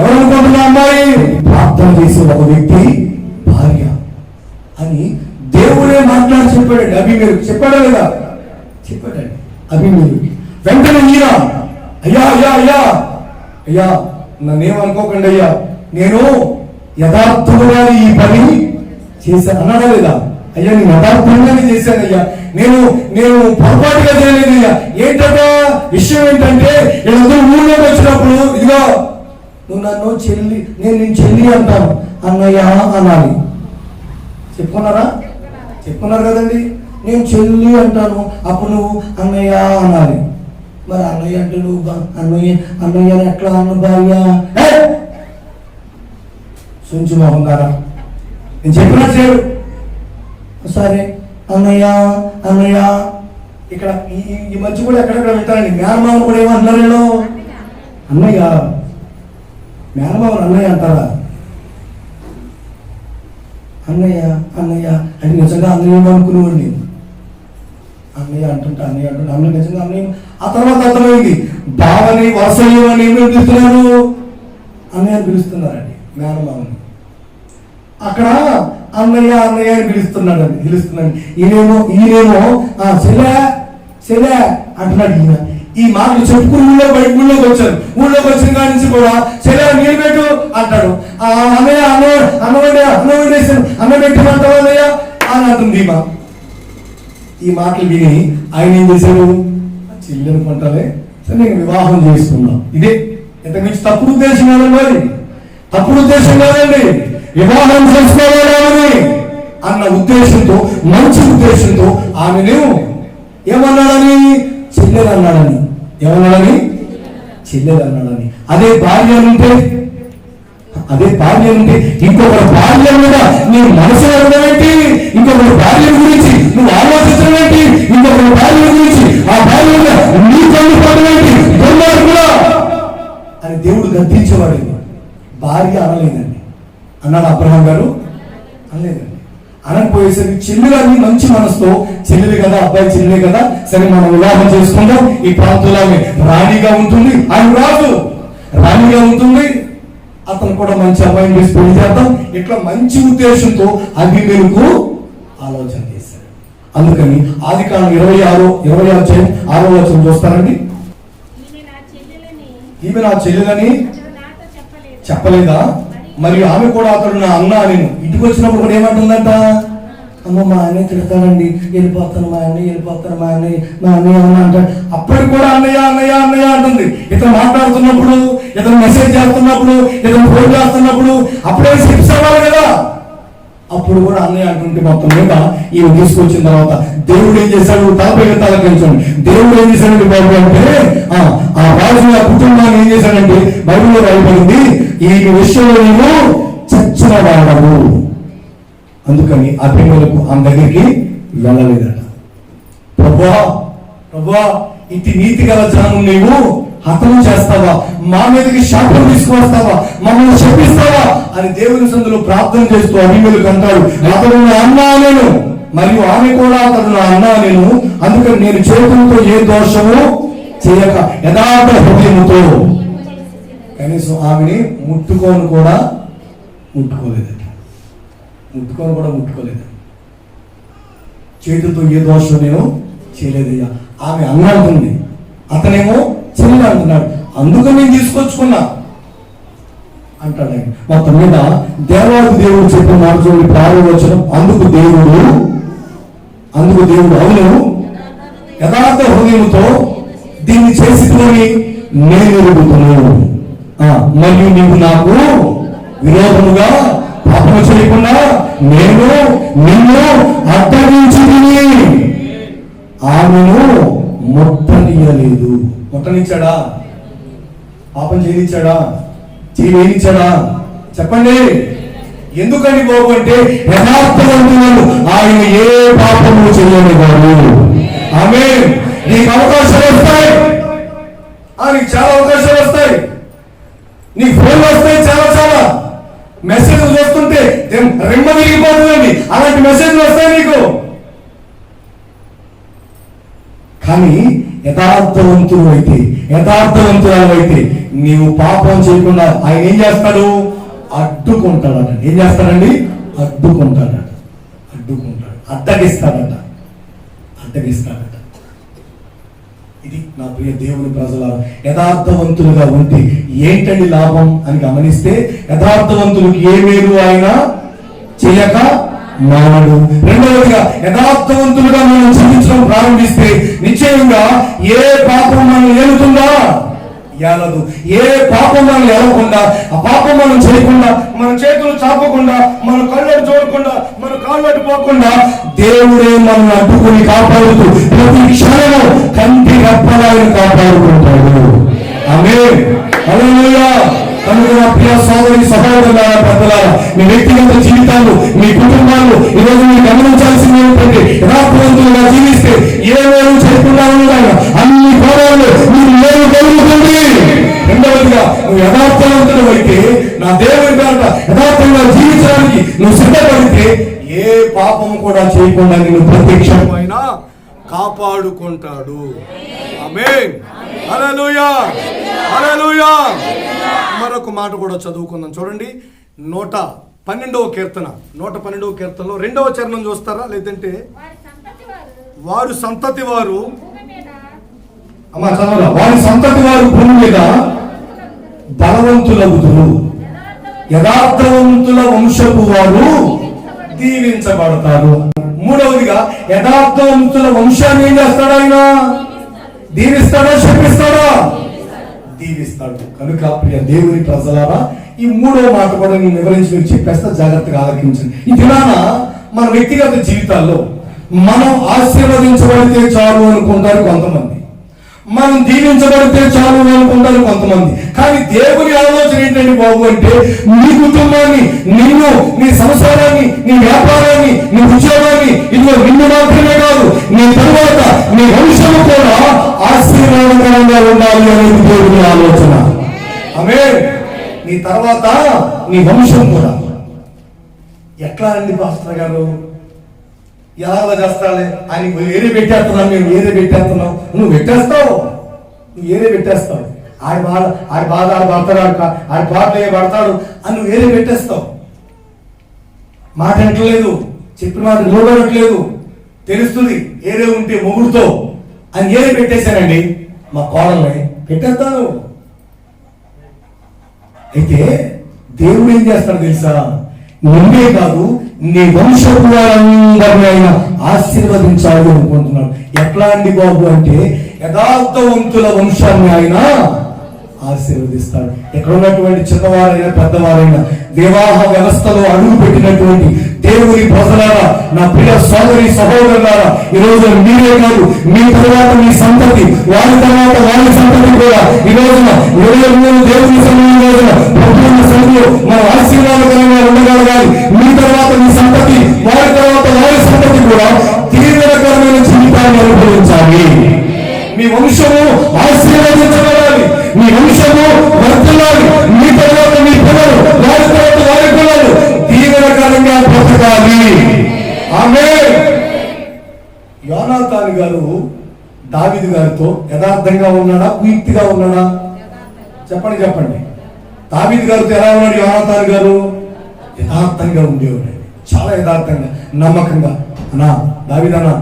Speaker 1: ఎవరనుకుంటున్నా అమ్మాయి? ప్రార్థన చేసే ఒక వ్యక్తి భార్య అని దేవుడే మాట్లాడి చెప్పాడండి. అభిమేలకు చెప్పాడా లేదా? చెప్పాడండి అభిమేలుకి. వెంటనే ఈయన అయ్యా నన్నేమనుకోకండి అయ్యా, నేను యథార్థముగా ఈ పని చేశాను అన్నాడా లేదా? అయ్యా నేను యథార్థంగానే చేశానయ్యా, నేను పొరపాటుగా చేయలేదయ్యా. ఏంటంటే విషయం ఏంటంటే వీళ్ళందరూ ఊళ్ళోకి వచ్చినప్పుడు ఇదిగో నువ్వు నన్ను చెల్లి, నేను చెల్లి అంటాను, అన్నయ్య అనాలి. చెప్పుకున్నారు కదండి. నేను చెల్లి అంటాను, అప్పుడు నువ్వు అన్నయ్య అనాలి. మరి అన్నయ్య అంటే నువ్వు అన్నయ్య ఎట్లా అన్న భార్య సుంచు మోహన్ గారా నేను చెప్పినా చేయడు. సరే అన్నయ్య ఇక్కడ ఈ మధ్య కూడా ఎక్కడెక్కడ వెళ్తారండి. మేనమామను కూడా ఏమంటున్నారు వీళ్ళు? అన్నయ్య. మేనమామను అన్నయ్య అంటారా? అన్నయ్య అంటే నిజంగా అన్నయ్య అనుకునేవాడిని. అన్నయ్య అంటుంటే అన్నయ్య నిజంగా అన్నయ్య. ఆ తర్వాత అర్థమైంది బావని వరసయ్యని ఏమి పిలుస్తున్నారు? అన్నయ్య పిలుస్తున్నారండి మేనమామని. అక్కడ అన్నయ్య అని పిలుస్తున్నాడు. ఈయనేమో చెల్లె అంటున్నాడు. ఈ మాటలు చెప్పుకుని ఊళ్ళోకి వచ్చారు. ఊళ్ళోకి వచ్చిన కాడి నుంచి కూడా చెల్లె నీళ్ళు పెట్టు అంటాడు. అన్నయ్య అన్న పెట్టిమంటావు అన్నయ్య అని అంటుంది ఈమె. ఈ మాటలు విని ఆయన ఏం చేశాడు? చెల్లి అనుకుంటారే సరే నేను వివాహం చేసుకున్నాం. ఇదే ఇంతకు మించి తప్పుడు ఉద్దేశం కాదండి. తప్పుడు ఉద్దేశం కాదండి. వివాహం చేసుకోవాలని అన్న ఉద్దేశంతో, మంచి ఉద్దేశంతో ఆమెను ఏమన్నాడని? చెల్లెలన్నాడని. ఏమన్నాడని? చెల్లెలన్నాడని. అదే భార్య ఉంటే ఇంకొకరి భార్య మీద నీ మనసు ఏంటి? ఇంకొకరి భార్య గురించి నువ్వు ఆలోచించడం ఏంటి? ఇంకొకరి భార్య గురించి ఆ భార్య నీ కళ్ళు పడడం ఏంటి? కూడా అని దేవుడు గద్దించేవాడు. భార్య అనలేదండి. అన్నాడు అబ్రహాం గారు? అనలేదండి. అనకపోయేసరికి చెల్లెలని మంచి మనసుతో, చెల్లెలు కదా అబ్బాయి చెల్లెలే కదా సరే మనం వివాహం చేసుకుందాం, ఈ ప్రాంతంలో రాణిగా ఉంటుంది, ఆయన రాజు రాణిగా ఉంటుంది, అతను కూడా మంచి అబ్బాయిని చేసి పెళ్లి చేద్దాం, ఇట్లా మంచి ఉద్దేశంతో అభిమేలకు ఆలోచన చేశాడు. అందుకని ఆదికాండం 26 చూస్తారండి. ఈమె నా చెల్లెలని చెప్పలేదా? మరియు ఆమె కూడా అతడు నా అన్న అని ఇంటికి వచ్చినప్పుడు కూడా ఏమంటుందంట? అమ్మ మా అన్నయ్య తిడతానండి, వెళ్ళిపోతాను మా అన్నయ్య అన్న అంటాడు. అప్పటికి కూడా అన్నయ్య అంటుంది. ఇతను మాట్లాడుతున్నప్పుడు ఏదైనా మెసేజ్ చేస్తున్నప్పుడు, ఏదైనా ఫోన్ చేస్తున్నప్పుడు అప్పుడే స్లిప్స్ అవ్వాలి కదా. అప్పుడు కూడా అన్నయ్య అంటుంటే మొత్తం మీద ఈయన తీసుకొచ్చిన తర్వాత దేవుడు ఏం చేశాడు, తలపై తలకించండి. దేవుడు ఏం చేశాడంటే బాబు అంటే ఆ రాజు ఆ కుటుంబాన్ని ఏం చేశాడంటే బైబిల్లో రాయబడింది, ఈ విషయంలో నేను చచ్చిన వాడవు. అందుకని అభిమేలకు ఆమె దగ్గరికి వెళ్ళలేదట. ప్రభువా ఇంటి నీతి గల జనం నీవు హతము చేస్తావా, మా మీదకి శాపం తీసుకువస్తావా, మమ్మల్ని శపిస్తావా అని దేవుని సందులో ప్రార్థన చేస్తూ అభిమేలకు అంటాడు, అతడు నా అన్నా నేను, మరియు ఆమె కూడా అతడు నా అన్నా నేను, అందుకని నేను చేతులతో ఏ దోషము చేయక యథార్థ హృదయముతో. కనీసం ఆమెని ముట్టుకోలేదట. చేతులతో ఏ దోషం నేను చేయలేదయ్యా. ఆమె అన్నాడుతుంది, అతనేమో చెల్లి అంటున్నాడు, అందుకని నేను తీసుకొచ్చుకున్నా అంటాడు ఆయన. మొత్తం మీద దేవుడు చెప్పిన మాట చూడండి, ప్రారంభోచనం. అందుకు దేవుడు అవును యథార్థ హృదయముతో దీన్ని చేసుకొని నేను ఎరుగుతున్నాను, మరియు నీవు నాకు విరోధముగా పాపము చేయకుండా నేను నిన్ను అడ్డగించి ఆమెను ముట్టనిచ్చాడా? పాపం చేయనిచ్చాడా? చెప్పండి. ఎందుకని బాబు అంటే యథార్థవంతులు ఆయన ఏ పాపము చేయనివాడు. ఆమేన్. నీకు అవకాశాలు వస్తాయి, నీకు చాలా అవకాశాలు వస్తాయి, నీకు ఫోన్లు వస్తాయి, చాలా మెసేజ్లు చూస్తుంటే రెమ్మ తిరిగిపోతుందండి, అలాంటి మెసేజ్లు వస్తాయి నీకు. కానీ యథార్థవంతులు అయితే నీవు పాపం చేయకుండా ఆయన ఏం చేస్తాడు? అడ్డుకుంటాడట. ఏం చేస్తాడండి? అడ్డుకుంటాడట. అడ్డగిస్తాడట. ఇది నా ప్రియ దేవుని ప్రజల, యథార్థవంతులుగా ఉంటే ఏంటండి లాభం అని గమనిస్తే, యథార్థవంతులకు ఏ మేలు ఆయన చేయక మానడు. రెండవదిగా యథార్థవంతులుగా మనం జీవించడం ప్రారంభిస్తే నిశ్చయంగా ఏ పాపం మనం ఏలుతుందా? ఏలదు. ఏ పాపం మనం ఏలకుండా, ఆ పాపం మనం చేయకుండా, మన చేతులు చాపకుండా, మన కళ్ళు చూడకుండా, మన కాళ్ళు పోకుండా దేవుడే మనం అడ్డుకుని కాపాడుతూ ప్రతి క్షణము కంటి రెప్పలాగా కాపాడుకుంటాడు. ఆమేన్. హల్లెలూయా. కనుక నా ప్రియ సోదరి సహోదరులారా, పెద్దలారా, మీ వ్యక్తిగత జీవితాలు, మీ కుటుంబాలు ఈరోజు మీరు గమనించాల్సింది ఏంటంటే, యథార్థవంతులుగా జీవిస్తే ఏ వేరు చేయకుండా ఉండగా అన్ని కోణాలు మీరు మేలు కలుగుతుంది. రెండవదిగా నువ్వు యథార్థవంతులు అయితే, నా దేవుని పేరట యథార్థంగా జీవించడానికి నువ్వు సిద్ధపడితే ఏ పాపం కూడా చేయకుండా నిన్ను ప్రత్యక్షమైన కాపాడుకుంటాడు. ఆమేన్. హల్లెలూయా. మరొక మాట కూడా చదువుకుందాం. చూడండి, 112వ కీర్తనలో 2వ చరణం చూస్తారా? లేదంటే వారి సంతతి వారు భూమి మీద బలవంతులవుతురు, యథార్థవంతుల వంశపు వారు దీవించబడతారు. మూడవదిగా యథార్థవంతుల వంశాన్ని ఏం చేస్తాడు ఆయన? దీవిస్తాడా? శపిస్తాడా? దీవిస్తాడు. కనుక ప్రియ దేవుని ప్రజలారా, ఈ మూడో మాట కూడా నేను వివరించి మీకు చెప్పేస్తా, జాగ్రత్తగా ఆలకించండి. ఈ దినాన మన వ్యక్తిగత జీవితాల్లో మనం ఆశీర్వదించబడితే చాలు అనుకుంటారు కొంతమంది, మనం దీవించబడితే చాలు అనుకుంటారు కొంతమంది. కానీ దేవుని ఆలోచన ఏంటండి బాబు అంటే, నీ కుటుంబాన్ని, నిన్ను, నీ సంసారాన్ని, నీ వ్యాపారాన్ని, నీ ఉద్యోగాన్ని, ఇదిగో నిన్ను మాత్రమే కాదు, నీ తరువాత నీ వంశము కూడా ఆశీర్వాదకరంగా ఉండాలి అనేది దేవుని ఆలోచన. ఆమేన్. నీ తర్వాత నీ వంశం కూడా. ఎట్లా అండి పాస్టర్ గారు, ఎలా చేస్తాడే? ఆయన ఏరే పెట్టేస్తున్నావు, మేము ఏరే పెట్టేస్తున్నావు. నువ్వు పెట్టేస్తావు. ఆడి బాధ ఆడి పడతాడు, ఆడి బాధ పడతాడు అని నువ్వు ఏరే పెట్టేస్తావు. మాట ఎంటలేదు, చెప్పిన మాట నిలబడట్లేదు, తెలుస్తుంది ఏరే ఉంటే మొగుడుతో అని ఏరే పెట్టేశానండి. మా కోడల్ని పెట్టేస్తాను. అయితే దేవుడు ఏం చేస్తాడు తెలుసా? నిన్నే కాదు, నీ వంశపు వారందరినీ ఆయన ఆశీర్వదించాలి అనుకుంటున్నాడు. ఎట్లా అండి బాబు అంటే, యథార్థవంతుల వంశాన్ని ఆయన ఆశీర్వదిస్తాడు. ఎక్కడ ఉన్నటువంటి చిన్నవారైనా పెద్దవారైనా వివాహ వ్యవస్థలో అడుగు పెట్టినటువంటి దేవుని ప్రజలారా, నా ప్రియ సోదరి సహోదరులారా, ఈ రోజు మీరే కాదు, మీ తర్వాత మీ సంతతి, వారి తర్వాత వారి సంతతి కూడా ఈ రోజున దేవుని సమయం రోజున ప్రభుత్వ సన్నిధిలో మనం ఆశీర్వాదకరంగా ఉండగలగాలి. మీ తర్వాత మీ సంతతి, వారి తర్వాత వారి సంతతి కూడా తీవ్రకరమైన జీవితాన్ని అనుభవించాలి. మీ వంశము ఆశీర్వదించబడాలి, మీ వంశము వర్ధిల్లాలి, మీ తర్వాత మీ పిల్లలు, వారి తర్వాత వారి పిల్లలు దీవెనకరంగా బ్రతకాలి. ఆమేన్. యోనాతాను గారు దావీదు గారితో యథార్థంగా ఉన్నాడా, కుయుక్తిగా ఉన్నాడా? చెప్పండి. దావీదు గారితో ఎలా ఉన్నాడు యోనాతాను గారు? యథార్థంగా ఉండేవాడు, చాలా యథార్థంగా, నమ్మకంగా. అన్నా దావీదన్నా,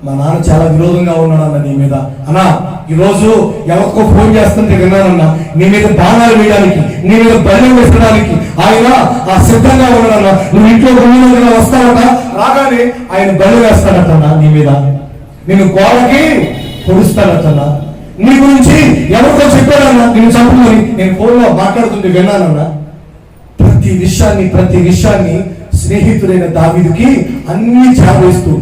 Speaker 1: మా నాన్న చాలా విరోధంగా ఉన్నాడన్న నీ మీద. అన్నా ఈరోజు ఎవరికో ఫోన్ చేస్తుంటే విన్నానన్నా, నీ మీద బాణాలు వేయడానికి, నీ మీద బలం వేసడానికి ఆయన ఆ సిద్ధంగా ఉన్నాడన్నా. నువ్వు ఇంట్లో గుండె వస్తావట, రాగానే ఆయన బలి వేస్తాడటన్నా, నీ మీద నేను గోడకి పొడుస్తాడటన్నా. నీ గురించి ఎవరికో చెప్పాడన్నా నేను చంపుకొని. నేను ఫోన్లో మాట్లాడుతుంటే విన్నానన్నా. ప్రతి విషయాన్ని స్నేహితుడైన దావీదుకి అన్ని చేరవేస్తూ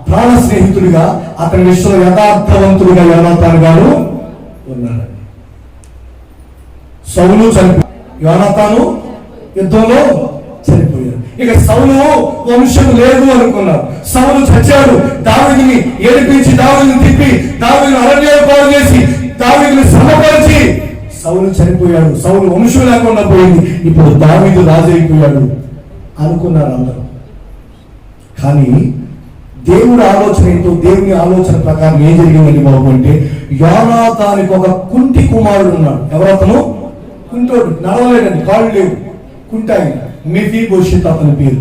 Speaker 1: ప్రాణ స్నేహితుడిగా అతని విషయంలో యథార్థవంతుడిగా యోనాతాను గారు ఉన్నాడండి. సౌలు చనిపోయాడు, యోనాతాను యుద్ధంలో చనిపోయాడు. ఇక సౌలు వంశం లేదు అనుకున్నారు. సౌలు చచ్చాడు. దావీదుని ఏడిపించి, దావీదుని తిప్పి, దావీదుని అరణ్యాలు పాలు చేసి, దావీదుని శ్రమపరిచి సౌలు చనిపోయాడు. సౌలు వంశం లేకుండా పోయింది. ఇప్పుడు దావీదు రాజు అయిపోయాడు అనుకున్నారు అందరూ. కానీ దేవుడి ఆలోచన ఏంటో, దేవుని ఆలోచన ప్రకారం ఏం జరిగిందని బాబు అంటే, యోనాతానికి ఒక కుంటి కుమారుడు ఉన్నాడు. ఎవరతను? కుంటోడు, నడవలేడండి, కాళ్ళు లేవు, కుంటాయి. మెఫీబోషెత్ అతని పేరు.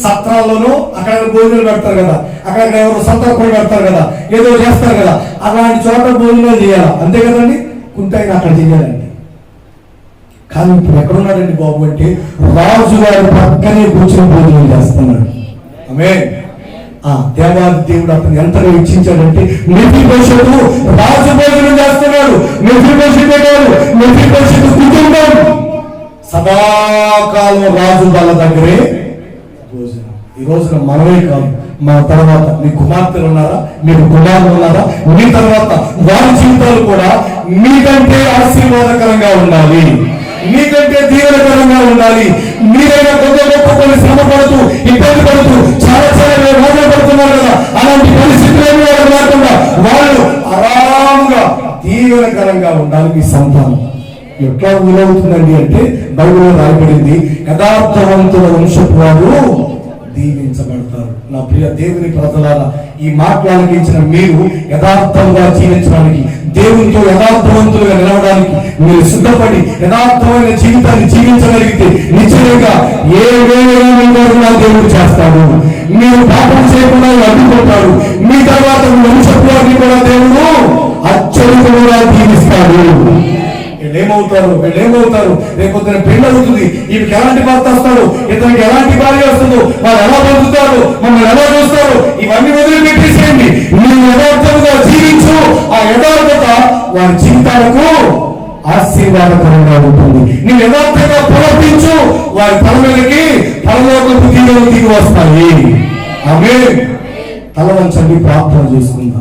Speaker 1: సత్రాల్లోనూ అక్కడ భోజనాలు పెడతారు కదా, అక్కడ ఎవరు సంతర్పణ పెడతారు కదా, ఏదో చేస్తారు కదా, అలాంటి చోట భోజనాలు చేయాలి, అంతే కదండి. కుంటాయిని అక్కడ చేయాలండి. కానీ ఇప్పుడు ఎక్కడున్నాడండి బాబు అంటే, రాజుగారి పక్కనే కూర్చొని భోజనం చేస్తున్నాడు. ఆమేన్. దేవాది దేవుడు అతను ఎంతగా ఇచ్చించాడంటే, మెఫీబోషెతు రాజు భోజనం చేస్తున్నాడు. మెఫీబోషెతు కుటుంబం సదాకాలం రాజు వాళ్ళ దగ్గరే భోజనం. ఈ రోజున మనమే కాదు, మన తర్వాత మీ కుమార్తెలు ఉన్నారా, మీకు కుమారులు ఉన్నారా, మీ తర్వాత వారి జీవితాలు కూడా మీకంటే ఆశీర్వాదకరంగా ఉండాలి, మీకంటే దీవెనకరంగా ఉండాలి. మీరైనా కొన్ని శ్రమ పడుతూ, ఇబ్బంది పడుతూ, చాలా రోజులు పడుతున్నారు కదా, అలాంటి పరిస్థితులు లేకుండా వాళ్ళు ఆరాముగా దీవెనకరంగా ఉండాలి. మీ సంతానం ఎట్లా వీలవుతుందండి అంటే, బైబిల్లో రాయబడింది, యథార్థవంతుల వంశపు వారు దీవించబడతారు. నా ప్రియ దేవుని ప్రజలారా, ఈ మాట్లాడించిన మీరు యథార్థంగా జీవించడానికి, దేవునితో యథార్థవంతులుగా నిలవడానికి మీరు సిద్ధపడి యథార్థమైన జీవితాన్ని జీవించగలిగితే నిశ్చయంగా ఏ వేళ దేవుడు చేస్తాడు. మీరు పాపం చేయకుండా అడ్డుకుంటాడు. మీ తర్వాత వంశపు వారిని కూడా దేవుడు అత్యధికంగా దీవిస్తాడు. వీళ్ళేమవుతారు? రేపు పెళ్లి అవుతుంది, వీరికి ఎలాంటి భర్త వస్తాడు, ఇతనికి ఎలాంటి భార్య వస్తుందో, వాళ్ళు ఎలా బతుకుతారు, మమ్మల్ని ఎలా చూస్తారు, ఇవన్నీ వదిలిపెట్టేసేయండి. మీరు యథార్థంగా జీవించు. ఆ యథార్థత వారి జీవితాలకు ఆశీర్వాదకరంగా ఉంటుంది. నీవు యథార్థంగా ప్రవర్తించు, వారి తల మీదకి పరలోకపు దీవెనలు దిగి వస్తాయి. ఆమేన్. తల వంచండి, ప్రార్థన చేసుకుందాం.